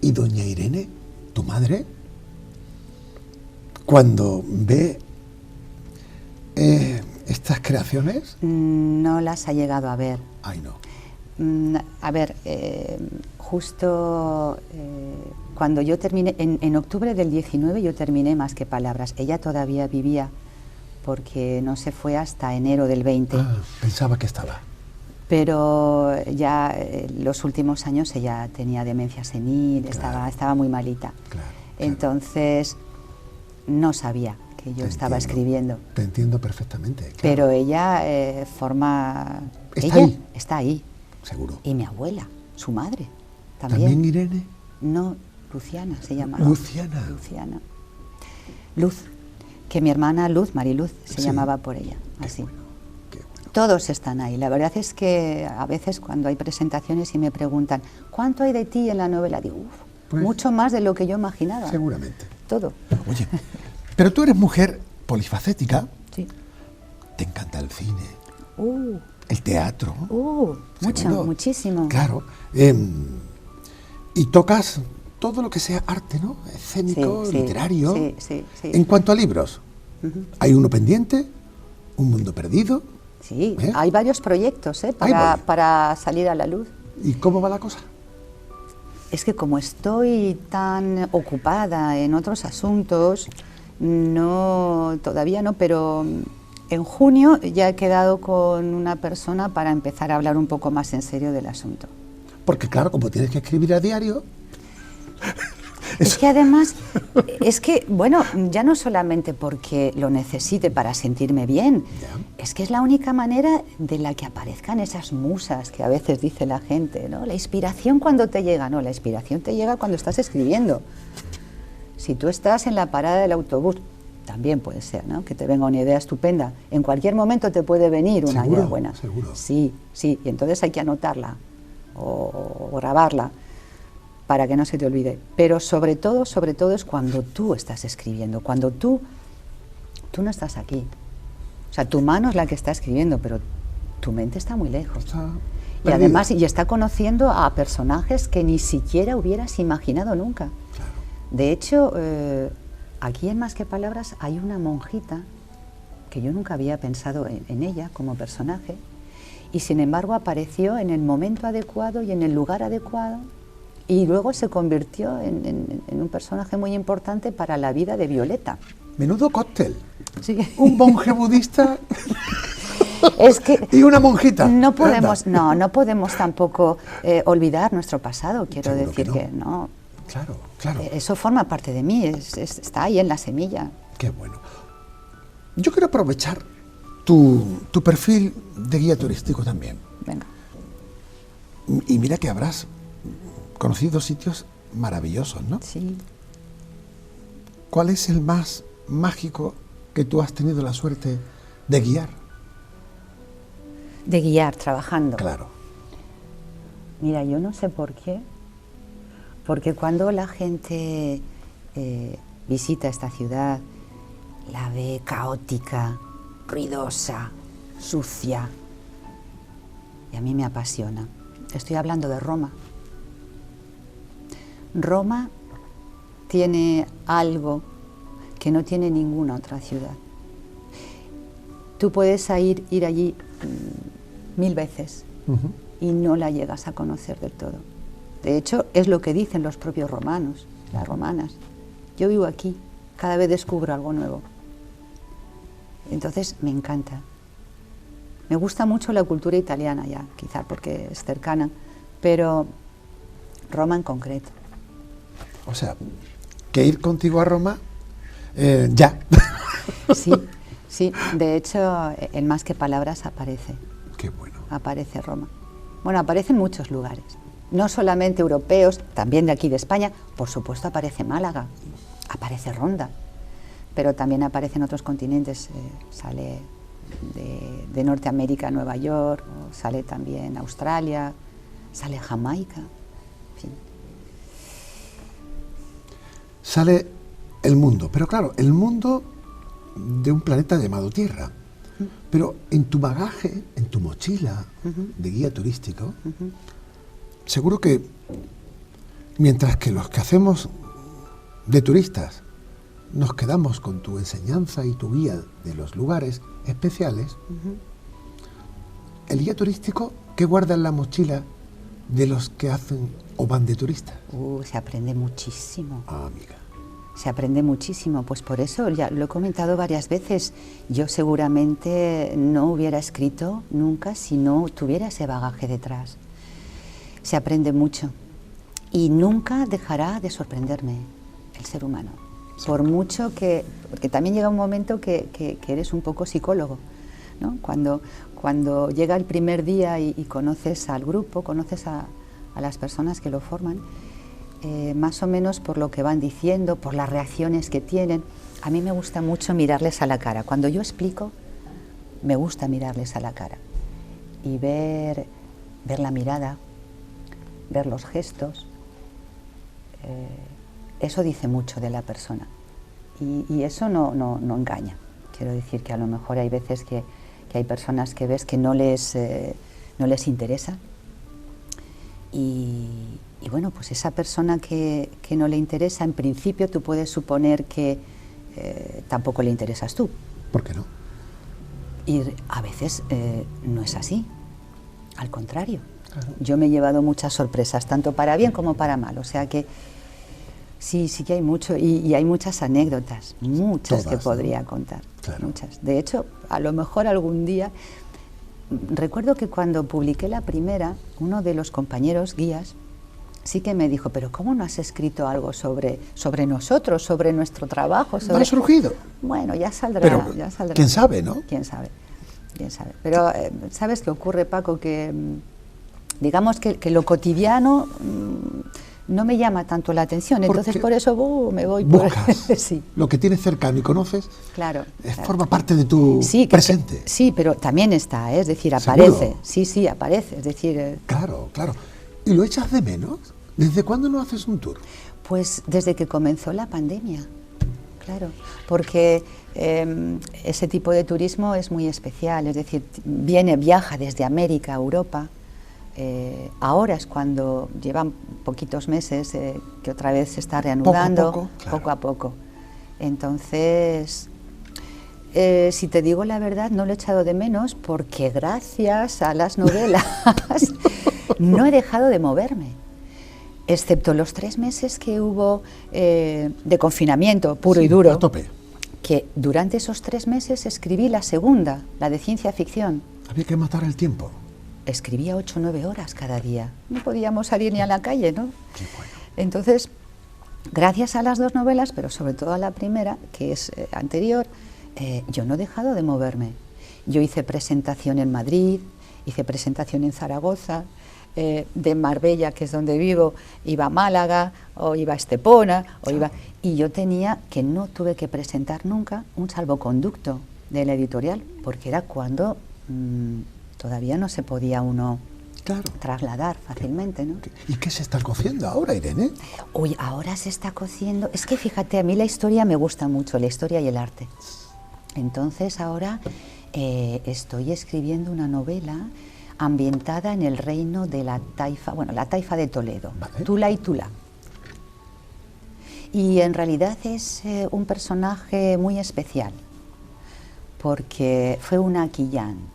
¿y doña Irene, tu madre, cuando ve estas creaciones? No las ha llegado a ver. Ay, no. A ver, justo cuando yo terminé, en octubre del 19 yo terminé Más que palabras. Ella todavía vivía porque no se fue hasta enero del 20. Ah, pensaba que estaba. Pero ya los últimos años ella tenía demencia senil, Claro. estaba muy malita. Claro. Entonces no sabía que yo estaba escribiendo. Te entiendo perfectamente. Claro. Pero ella está ahí. Seguro. Y mi abuela, su madre, también. ¿También Irene? No, Luciana se llamaba. Luciana. Luz, que mi hermana Luz, Mariluz, se Sí. llamaba por ella. Qué Así. bueno, qué bueno. Todos están ahí. La verdad es que a veces cuando hay presentaciones y me preguntan ¿cuánto hay de ti en la novela? Digo, Pues, mucho más de lo que yo imaginaba. Seguramente. Todo. Oye, pero tú eres mujer polifacética, Sí. te encanta el cine, el teatro. Mucho, muchísimo. Claro. Y tocas todo lo que sea arte, ¿no? Escénico, Sí, literario. sí. En cuanto a libros, hay uno pendiente, Un mundo perdido. Sí, ¿Eh? hay varios proyectos Ahí voy. para salir a la luz. ¿Y cómo va la cosa? Es que como estoy tan ocupada en otros asuntos, todavía no, pero en junio ya he quedado con una persona para empezar a hablar un poco más en serio del asunto. Porque claro, como tienes que escribir a diario, Es que además, es que, bueno, ya no solamente porque lo necesite para sentirme bien, es que es la única manera de la que aparezcan esas musas que a veces dice la gente, ¿no? La inspiración cuando te llega, no, la inspiración te llega cuando estás escribiendo. Si tú estás en la parada del autobús, también puede ser, ¿no? Que te venga una idea estupenda. En cualquier momento te puede venir una idea buena. Seguro. Sí, sí, y entonces hay que anotarla o grabarla para que no se te olvide. Pero sobre todo es cuando tú estás escribiendo, cuando tú no estás aquí. O sea, tu mano es la que está escribiendo, pero tu mente está muy lejos. Y además, y está conociendo a personajes que ni siquiera hubieras imaginado nunca. Claro. De hecho, aquí en Más que Palabras hay una monjita que yo nunca había pensado en ella como personaje, y sin embargo apareció en el momento adecuado y en el lugar adecuado, y luego se convirtió en un personaje muy importante para la vida de Violeta. Menudo cóctel. Sí. Un monje budista es que y una monjita. No podemos tampoco olvidar nuestro pasado, quiero Seguro decir que no. que no. Claro, claro. Eso forma parte de mí, está ahí en la semilla. Qué bueno. Yo quiero aprovechar tu perfil de guía turístico también. Venga. Y mira que habrás conocido sitios maravillosos, ¿no? Sí. ¿Cuál es el más mágico que tú has tenido la suerte de guiar? De guiar, trabajando. Claro. Mira, yo no sé por qué, porque cuando la gente visita esta ciudad, la ve caótica, ruidosa, sucia, y a mí me apasiona. Estoy hablando de Roma. Roma tiene algo que no tiene ninguna otra ciudad. Tú puedes ir allí 1000 veces y no la llegas a conocer del todo. De hecho, es lo que dicen los propios romanos, las romanas. Yo vivo aquí, cada vez descubro algo nuevo. Entonces, me encanta. Me gusta mucho la cultura italiana ya, quizá porque es cercana, pero Roma en concreto. O sea, que ir contigo a Roma, ya. Sí, sí. De hecho, en Más que Palabras aparece. Qué bueno. Aparece Roma. Bueno, aparecen muchos lugares. No solamente europeos, también de aquí de España. Por supuesto aparece Málaga, aparece Ronda, pero también aparecen otros continentes. Sale de Norteamérica a Nueva York, sale también Australia, sale Jamaica, en fin. Sale el mundo, pero claro, el mundo de un planeta llamado Tierra. Pero en tu bagaje, en tu mochila de guía turístico, seguro que mientras que los que hacemos de turistas nos quedamos con tu enseñanza y tu guía de los lugares especiales, el guía turístico, ¿qué guarda en la mochila de los que hacen o van de turistas? Se aprende muchísimo. Ah, amiga. Se aprende muchísimo, pues por eso, ya lo he comentado varias veces, yo seguramente no hubiera escrito nunca si no tuviera ese bagaje detrás. Se aprende mucho y nunca dejará de sorprenderme el ser humano. Sí. Por mucho que, porque también llega un momento que eres un poco psicólogo, ¿no? Cuando llega el primer día y conoces al grupo, conoces a las personas que lo forman, más o menos por lo que van diciendo, por las reacciones que tienen. A mí me gusta mucho mirarles a la cara. Cuando yo explico, me gusta mirarles a la cara y ver la mirada, ver los gestos. Eso dice mucho de la persona y eso no engaña. Quiero decir que a lo mejor hay veces que hay personas que ves que no les interesa y bueno, pues esa persona que no le interesa, en principio tú puedes suponer que tampoco le interesas tú. ¿Por qué no? Y a veces no es así, al contrario. Claro. Yo me he llevado muchas sorpresas, tanto para bien como para mal, o sea que sí que hay mucho y hay muchas anécdotas, muchas todas, que podría contar, claro. Muchas. De hecho, a lo mejor algún día, recuerdo que cuando publiqué la primera, uno de los compañeros guías sí que me dijo, pero ¿cómo no has escrito algo sobre nosotros, sobre nuestro trabajo? ¿No ha surgido? Bueno, ya saldrá, Pero, ya saldrá. ¿quién sabe, no? ¿Quién sabe? ¿Quién sabe? Pero, ¿sabes qué ocurre, Paco? Que digamos que lo cotidiano no me llama tanto la atención, entonces por eso me voy buscas sí. Lo que tienes cercano y conoces, claro. forma parte de tu presente. Sí, pero también está, es decir, aparece. ¿Seguro? Sí, aparece, es decir... Claro. ¿Y lo echas de menos? ¿Desde cuándo no haces un tour? Pues desde que comenzó la pandemia, claro, porque ese tipo de turismo es muy especial, es decir, viaja desde América a Europa. Ahora es cuando llevan poquitos meses que otra vez se está reanudando, poco a poco. Entonces, si te digo la verdad, no lo he echado de menos porque gracias a las novelas no he dejado de moverme, excepto los 3 meses que hubo de confinamiento puro y duro, a tope. Que durante esos 3 meses escribí la segunda, la de ciencia ficción. Había que matar el tiempo. Escribía 8 o 9 horas cada día. No podíamos salir ni a la calle, ¿no? Qué bueno. Entonces, gracias a las 2 novelas, pero sobre todo a la primera, que es anterior, yo no he dejado de moverme. Yo hice presentación en Madrid, hice presentación en Zaragoza, de Marbella, que es donde vivo, iba a Málaga, o iba a Estepona, y yo no tuve que presentar nunca un salvoconducto de la editorial, porque era cuando... todavía no se podía uno trasladar fácilmente, ¿no? ¿Y qué se está cociendo ahora, Irene? Uy, ahora se está cociendo... Es que fíjate, a mí la historia me gusta mucho, la historia y el arte. Entonces ahora estoy escribiendo una novela ambientada en el reino de la taifa, la taifa de Toledo, ¿vale? Tula y Tula. Y en realidad es un personaje muy especial, porque fue una quillán.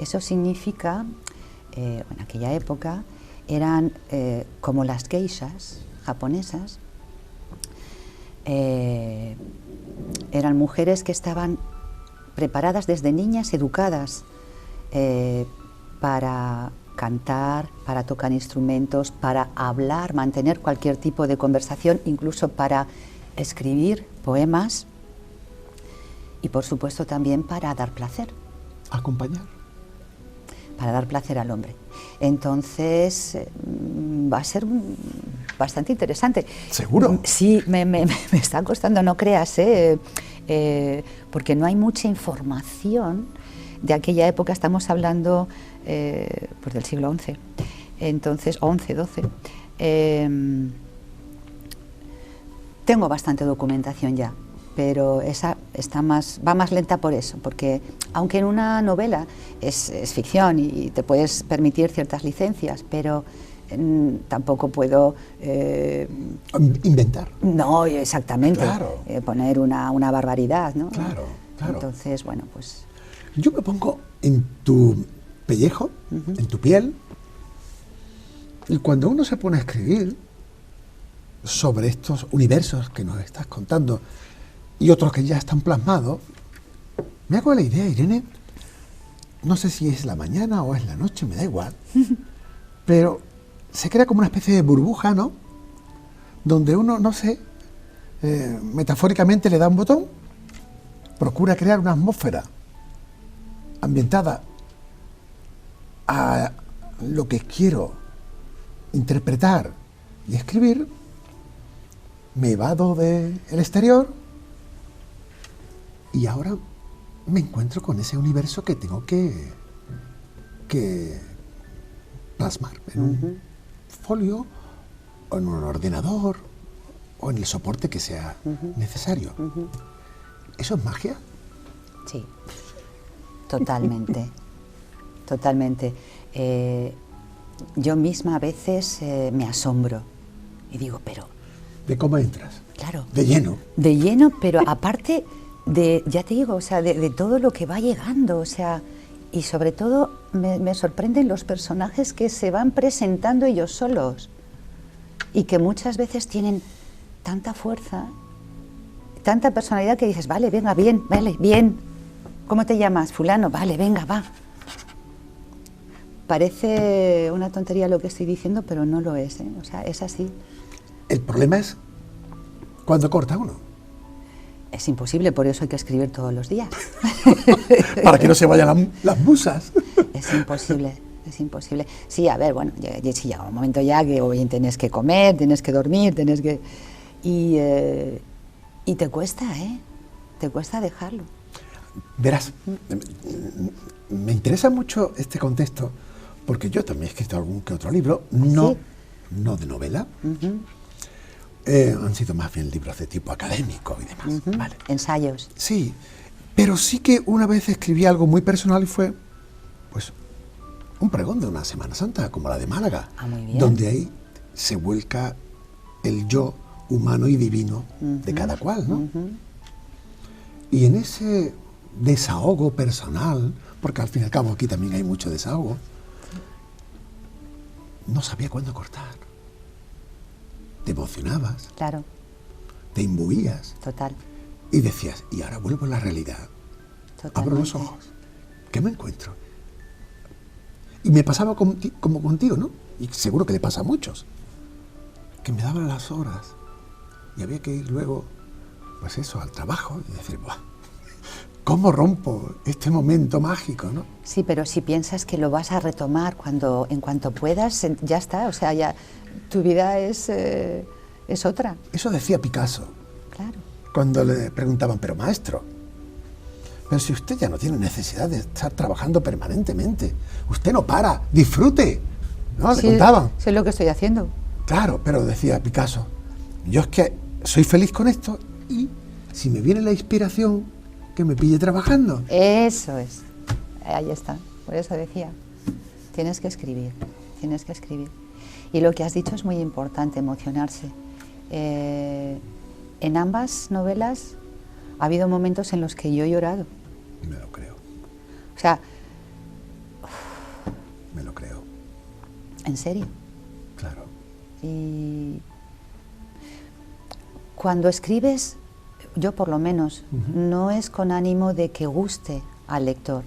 Eso significa, en aquella época, eran como las geishas japonesas, eran mujeres que estaban preparadas desde niñas, educadas para cantar, para tocar instrumentos, para hablar, mantener cualquier tipo de conversación, incluso para escribir poemas y, por supuesto, también para dar placer. Acompañar. Para dar placer al hombre. Entonces, va a ser bastante interesante. ¿Seguro? Sí, me está costando, no creas, porque no hay mucha información de aquella época. Estamos hablando pues del siglo XI, entonces, XI, XII. Tengo bastante documentación ya, pero esa va más lenta por eso, porque aunque en una novela es ficción y te puedes permitir ciertas licencias, pero tampoco puedo... inventar. No, exactamente. Claro. Poner una barbaridad, ¿no? Claro. Entonces, bueno, pues... Yo me pongo en tu pellejo, en tu piel, y cuando uno se pone a escribir sobre estos universos que nos estás contando y otros que ya están plasmados, me hago la idea, Irene, no sé si es la mañana o es la noche, me da igual, pero se crea como una especie de burbuja, ¿no? Donde uno, no sé, metafóricamente le da un botón, procura crear una atmósfera ambientada a lo que quiero interpretar y escribir, me evado del exterior y ahora me encuentro con ese universo que tengo que plasmar en un folio o en un ordenador o en el soporte que sea necesario. ¿Eso es magia? Sí, totalmente, totalmente. Yo misma a veces me asombro y digo, pero... ¿De cómo entras? Claro. De lleno. De lleno, pero aparte de, ya te digo, o sea, de todo lo que va llegando, o sea, y sobre todo me sorprenden los personajes que se van presentando ellos solos y que muchas veces tienen tanta fuerza, tanta personalidad que dices, vale, venga, bien, vale, bien. ¿Cómo te llamas? Fulano, vale, venga, va. parece una tontería lo que estoy diciendo, pero no lo es, ¿eh? O sea, es así. El problema es cuando corta uno. Es imposible, por eso hay que escribir todos los días. Para que no se vayan las musas. Es imposible, es imposible. Sí, a ver, bueno, sí, llega un momento ya que hoy tienes que comer, tienes que dormir, tienes que... Y te cuesta, ¿eh? Te cuesta dejarlo. Verás, me interesa mucho este contexto, porque yo también he escrito algún que otro libro, no, ¿Sí? no de novela, han sido más bien libros de tipo académico y demás. Vale. Ensayos. Sí, pero sí que una vez escribí algo muy personal y fue, pues, un pregón de una Semana Santa, como la de Málaga, Muy bien. donde ahí se vuelca el yo humano y divino de cada cual, ¿no? Y en ese desahogo personal, porque al fin y al cabo aquí también hay mucho desahogo, no sabía cuándo cortar. Te emocionabas, Claro, te imbuías total. y decías, y ahora vuelvo a la realidad. Abro los Totalmente. ojos. ¿Qué me encuentro? Y me pasaba como contigo, ¿no? Y seguro que le pasa a muchos. Que me daban las horas y había que ir luego, pues eso, al trabajo y decir, ¡buah! ¿Cómo rompo este momento mágico, no? Sí, pero si piensas que lo vas a retomar en cuanto puedas, ya está, o sea, ya tu vida es otra. Eso decía Picasso Claro. cuando le preguntaban, pero maestro, pero si usted ya no tiene necesidad de estar trabajando permanentemente, usted no para, disfrute, ¿no? Le Sí, contaban. sé lo que estoy haciendo. Claro, pero decía Picasso, yo es que soy feliz con esto y si me viene la inspiración, que me pille trabajando. Eso es. Ahí está. Por eso decía, tienes que escribir, tienes que escribir. Y lo que has dicho es muy importante, emocionarse. En ambas novelas ha habido momentos en los que yo he llorado. Me lo creo, O sea, me lo creo, en serio. claro. Y cuando escribes, yo por lo menos, no es con ánimo de que guste al lector.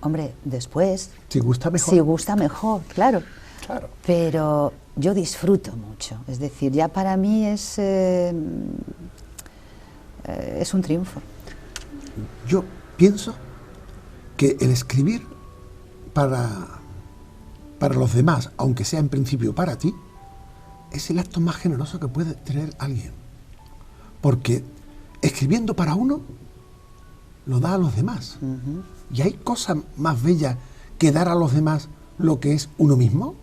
Hombre, después, Si gusta mejor. si gusta mejor, claro. Claro. Pero yo disfruto mucho. Es decir, ya para mí es un triunfo. Yo pienso que el escribir para los demás, aunque sea en principio para ti, es el acto más generoso que puede tener alguien. Porque escribiendo para uno, lo da a los demás. Y hay cosas más bellas que dar a los demás lo que es uno mismo.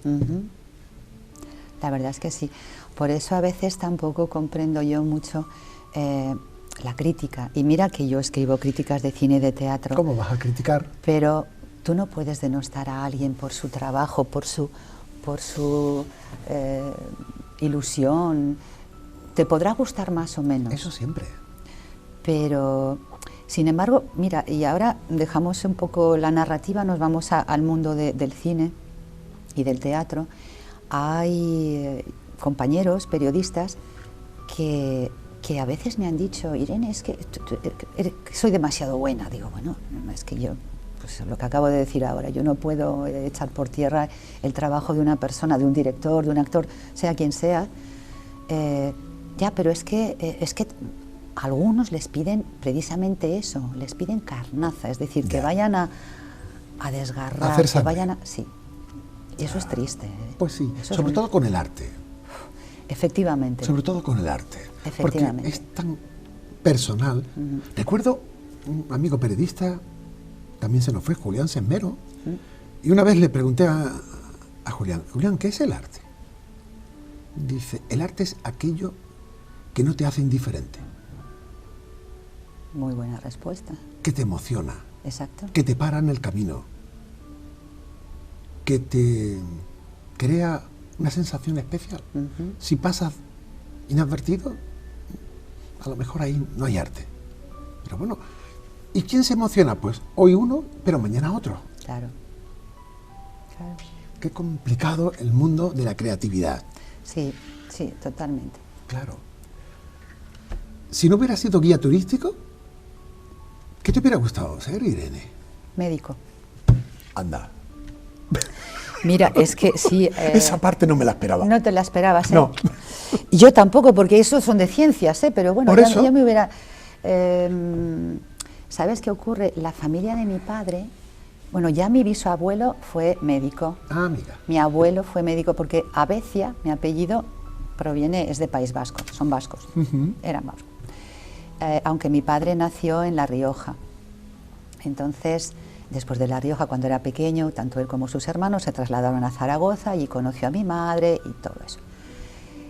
La verdad es que sí. Por eso a veces tampoco comprendo yo mucho la crítica. Y mira que yo escribo críticas de cine y de teatro. ¿Cómo vas a criticar? Pero tú no puedes denostar a alguien por su trabajo, por su ilusión. Te podrá gustar más o menos. Eso siempre. Pero, sin embargo, mira, y ahora dejamos un poco la narrativa, nos vamos al mundo del cine y del teatro. Hay compañeros, periodistas, que a veces me han dicho, Irene, es que soy demasiado buena. Digo, bueno, es que yo, pues lo que acabo de decir ahora, yo no puedo echar por tierra el trabajo de una persona, de un director, de un actor, sea quien sea. Ya, pero es que a algunos les piden precisamente eso, les piden carnaza, es decir, que vayan a desgarrar, Hacer que sangre. vayan a... Sí, y eso es triste. Pues sí, Eso es sobre muy- todo con el arte. Efectivamente. Sobre todo con el arte. Porque Efectivamente. es tan personal. Recuerdo un amigo periodista, también se nos fue, Julián Sesmero, y una vez le pregunté a Julián, ¿qué es el arte? Dice, el arte es aquello que no te hace indiferente, Muy buena respuesta. que te emociona, Exacto. que te para en el camino, que te crea una sensación especial. Si pasas inadvertido, a lo mejor ahí no hay arte. Pero bueno, ¿y quién se emociona? Pues hoy uno, pero mañana otro. Claro. Claro. Qué complicado el mundo de la creatividad. Sí, sí, totalmente. Claro. Si no hubiera sido guía turístico, ¿qué te hubiera gustado ser, Irene? Médico. Anda. Mira, es que sí... Esa parte no me la esperaba. No te la esperabas, ¿eh? No. Yo tampoco, porque eso son de ciencias, ¿eh? Pero bueno, Por eso. ya me hubiera... ¿Sabes qué ocurre? La familia de mi padre... Bueno, ya mi bisabuelo fue médico. Ah, mira. Mi abuelo fue médico porque Abecia, mi apellido, es de País Vasco, son vascos, eran vascos. Aunque mi padre nació en La Rioja. Entonces, después de La Rioja, cuando era pequeño, tanto él como sus hermanos se trasladaron a Zaragoza y conoció a mi madre y todo eso.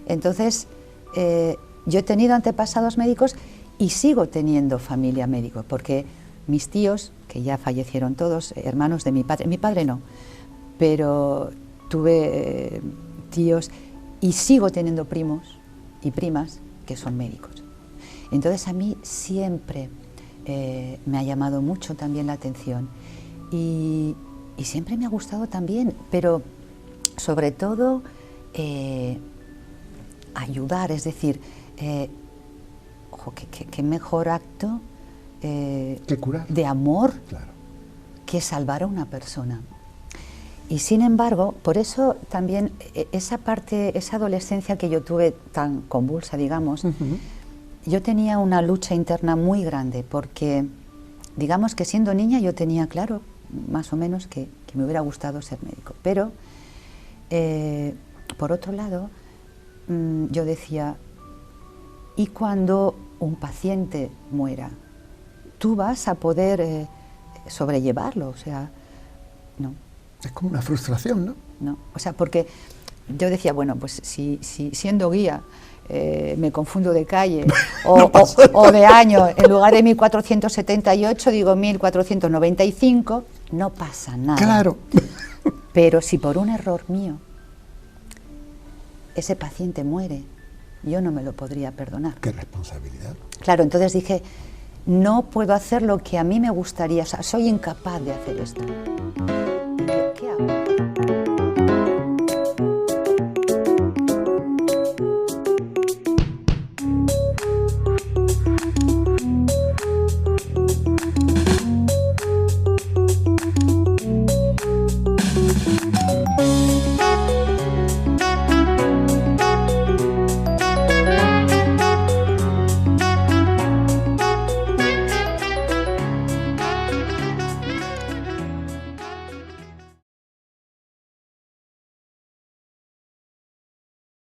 Entonces, yo he tenido antepasados médicos y sigo teniendo familia médico, porque mis tíos, que ya fallecieron todos, hermanos de mi padre no, pero tuve tíos y sigo teniendo primos y primas que son médicos. Entonces a mí siempre me ha llamado mucho también la atención y siempre me ha gustado también, pero sobre todo ayudar, es decir, qué mejor acto que curar. de amor, Claro. que salvar a una persona. Y sin embargo, por eso también esa parte, esa adolescencia que yo tuve tan convulsa, digamos, yo tenía una lucha interna muy grande, porque digamos que siendo niña yo tenía claro, más o menos, que me hubiera gustado ser médico. Pero, por otro lado, yo decía, ¿y cuando un paciente muera? ¿Tú vas a poder sobrellevarlo? O sea, no. Es como una frustración, ¿no? No, o sea, porque yo decía, bueno, pues si siendo guía me confundo de calle o de año, en lugar de 1478 digo 1495, no pasa nada. Claro. Pero si por un error mío ese paciente muere, yo no me lo podría perdonar. Qué responsabilidad. Claro, entonces dije, no puedo hacer lo que a mí me gustaría, o sea, soy incapaz de hacer esto.